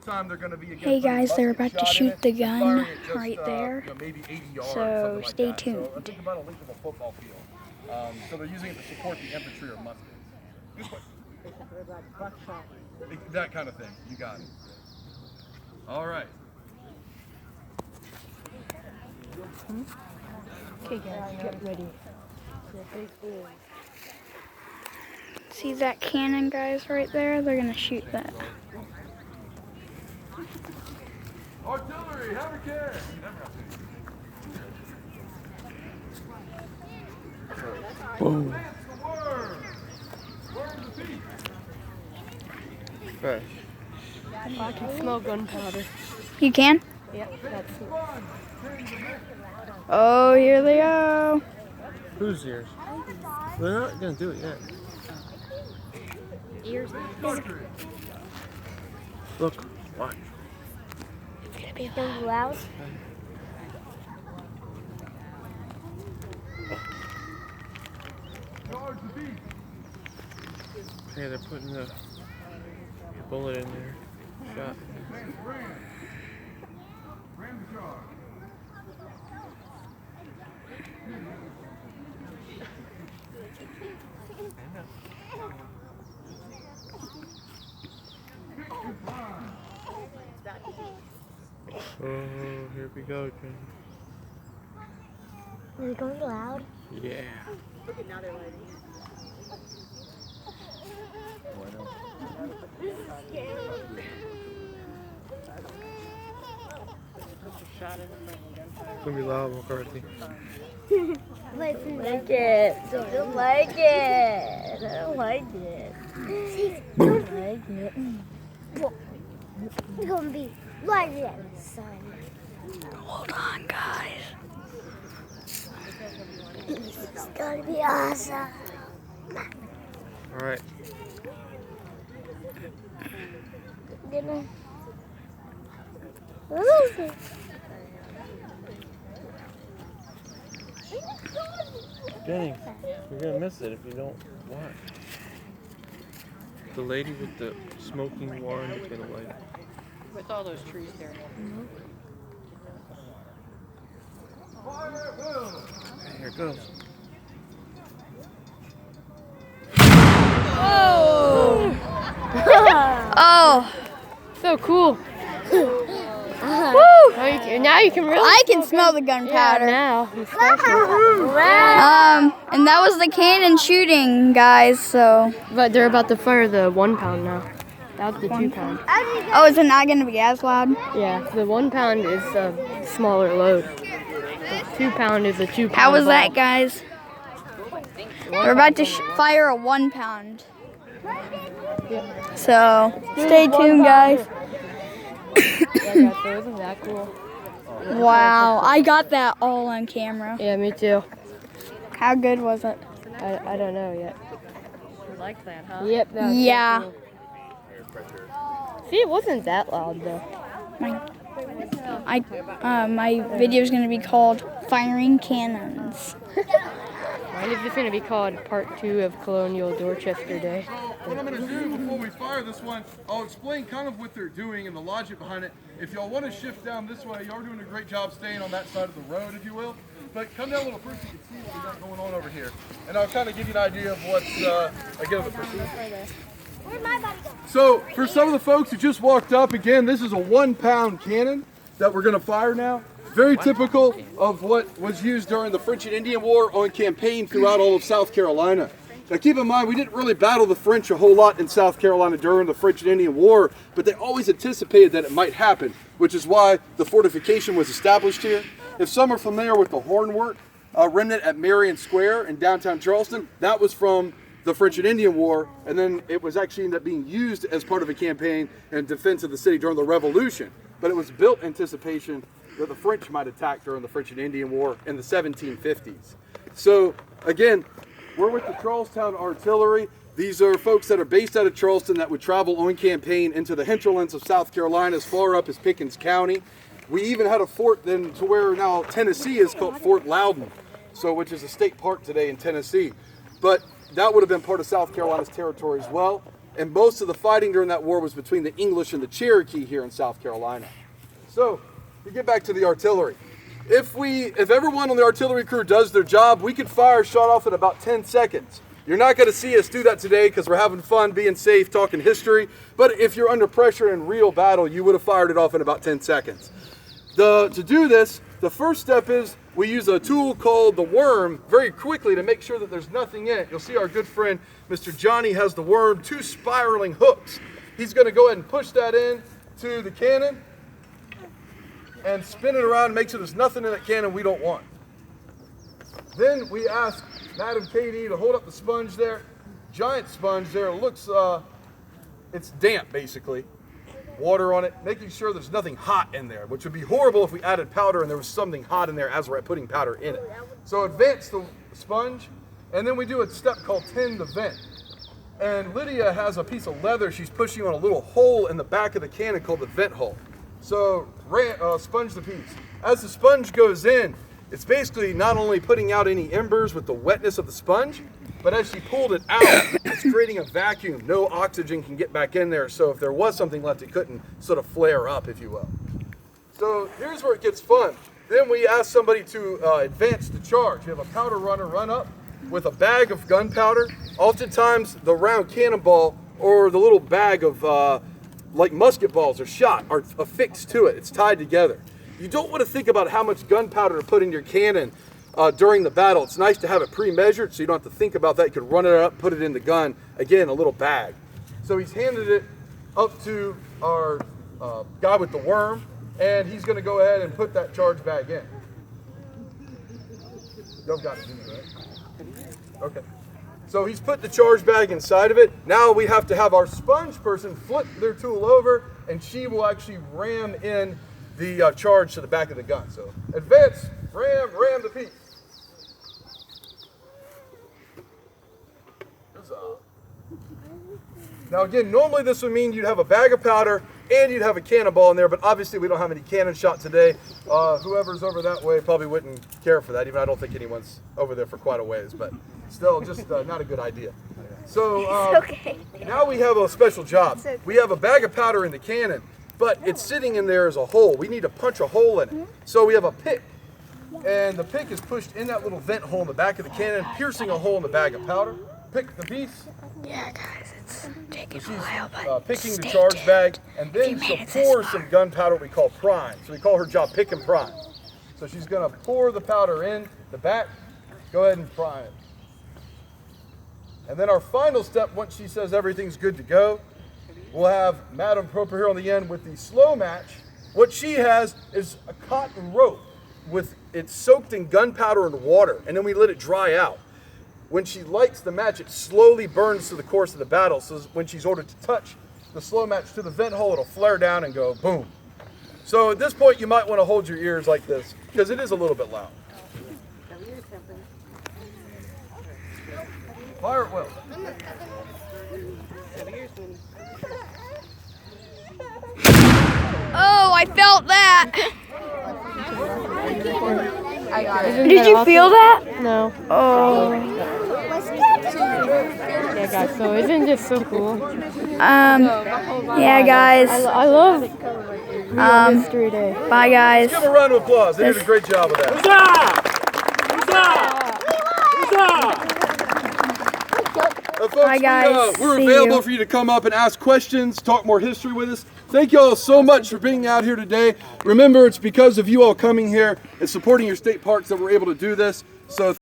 time they're going to be. Hey guys, they're about to shoot the gun right there. Maybe 80 yards, so stay like tuned. So think about a length of a football field. So they're using it to support the infantry or muskets. That kind of thing. You got it. All right. Okay guys, get ready. See that cannon, guys, right there? They're gonna shoot that. Artillery, have a care. Boom. I can smell gunpowder. You can? Yep, that's it. Oh, here they go. Who's yours? They're not gonna do it yet. Ears. Look, watch. It's gonna be really loud. Hey, they're putting the bullet in there. Shot. Oh, here we go, Jen. Is it going loud? Yeah. Okay, now they're lighting. It's gonna be loud, McCarthy. I don't like it. I don't like it. I don't like it. I don't like it. It's gonna be like that, son. Hold on, guys. It's gonna be awesome. All right. Jennings, you're gonna miss it if you don't watch. The lady with the smoking wand is gonna light it. With all those trees there. Here it goes. Oh! Oh! So cool. Woo! Now you can really. I can smell the gunpowder. now. And that was the cannon shooting, guys. So. But they're about to fire the 1 pound now. That was the 2 pound. Oh, is it not going to be as loud? Yeah, the 1 pound is a smaller load. The 2 pound is a 2 pound. How was ball. that, guys? We're about to fire a 1 pound. So stay tuned, guys. Yeah, guys, so isn't that cool? Wow, I got that all on camera. Yeah, me too. How good was it? I don't know yet. You like that, huh? Yep. That was Yeah. so cool. See, it wasn't that loud though. My video is going to be called Firing Cannons. Mine is just going to be called Part 2 of Colonial Dorchester Day. What I'm going to do before we fire this one, I'll explain kind of what they're doing and the logic behind it. If y'all want to shift down this way, y'all are doing a great job staying on that side of the road, if you will. But come down a little first, you can see what we got going on over here. And I'll kind of give you an idea of what's, again, the procedure. Where'd my body go? So, for some of the folks who just walked up, again, this is a 1 pound cannon that we're going to fire now. Very typical of what was used during the French and Indian War on campaign throughout all of South Carolina. Now keep in mind, we didn't really battle the French a whole lot in South Carolina during the French and Indian War, but they always anticipated that it might happen, which is why the fortification was established here. If some are familiar with the hornwork remnant at Marion Square in downtown Charleston, that was from the French and Indian War, and then it was actually ended up being used as part of a campaign in defense of the city during the Revolution. But it was built in anticipation that the French might attack during the French and Indian War in the 1750s. So again, we're with the Charlestown Artillery. These are folks that are based out of Charleston that would travel on campaign into the hinterlands of South Carolina as far up as Pickens County. We even had a fort then to where now Tennessee is called Fort Loudon, so which is a state park today in Tennessee. But that would have been part of South Carolina's territory as well. and most of the fighting during that war was between the English and the Cherokee here in South Carolina. So, to get back to the artillery. If everyone on the artillery crew does their job, we could fire a shot off in about 10 seconds. You're not going to see us do that today because we're having fun, being safe, talking history. But if you're under pressure in real battle, you would have fired it off in about 10 seconds. To do this, the first step is we use a tool called the worm very quickly to make sure that there's nothing in it. You'll see our good friend, Mr. Johnny, has the worm, 2 spiraling hooks. He's going to go ahead and push that in to the cannon and spin it around and make sure there's nothing in that cannon we don't want. Then we ask Madam Katie to hold up the sponge there. Giant sponge there. It looks, it's damp basically. Water on it, making sure there's nothing hot in there, which would be horrible if we added powder and there was something hot in there as we're putting powder in it. So advance the sponge, and then we do a step called tin the vent. And Lydia has a piece of leather she's pushing on a little hole in the back of the cannon called the vent hole. So sponge the piece. As the sponge goes in, it's basically not only putting out any embers with the wetness of the sponge, but as she pulled it out, it's creating a vacuum. No oxygen can get back in there, so if there was something left, it couldn't sort of flare up, if you will. So here's where it gets fun. Then we ask somebody to advance the charge. You have a powder runner run up with a bag of gunpowder. Oftentimes, the round cannonball or the little bag of like musket balls or shot are affixed to it. It's tied together. You don't want to think about how much gunpowder to put in your cannon during the battle. It's nice to have it pre-measured so you don't have to think about that. You can run it up, put it in the gun, again, a little bag. So he's handed it up to our guy with the worm, and he's going to go ahead and put that charge bag in. Y'all got it, didn't you, right? Okay. So he's put the charge bag inside of it. Now we have to have our sponge person flip their tool over, and she will actually ram in the charge to the back of the gun. So advance, ram the piece. Now again, normally this would mean you'd have a bag of powder and you'd have a cannonball in there, but obviously we don't have any cannon shot today. Whoever's over that way probably wouldn't care for that, even I don't think anyone's over there for quite a ways, but still just not a good idea. So Okay. now we have a special job. We have a bag of powder in the cannon, but it's sitting in there as a hole. We need to punch a hole in it. So we have a pick, and the pick is pushed in that little vent hole in the back of the cannon, piercing a hole in the bag of powder. Pick the piece. Yeah, guys, it's taking She's a while, but picking the stay charge tuned. bag, and then If you she'll made it this pour far. some gunpowder, what we call prime. So we call her job pick and prime. So she's going to pour the powder in the back. Go ahead and prime it. And then our final step, once she says everything's good to go, we'll have Madam Proper here on the end with the slow match. What she has is a cotton rope with it soaked in gunpowder and water, and then we let it dry out. When she lights the match, it slowly burns through the course of the battle. So when she's ordered to touch the slow match to the vent hole, it'll flare down and go boom. So at this point, you might want to hold your ears like this because it is a little bit loud. Fire it well. Oh, I felt that. I got it. Did you feel that? No. Oh. Yeah, guys, so isn't this so cool? Yeah, guys. I love History Day. Bye, guys. Give them a round of applause. They did a great job with that. Folks, Bye, guys. we're See available you. for you to come up and ask questions, talk more history with us. Thank you all so much for being out here today. Remember, it's because of you all coming here and supporting your state parks that we're able to do this. So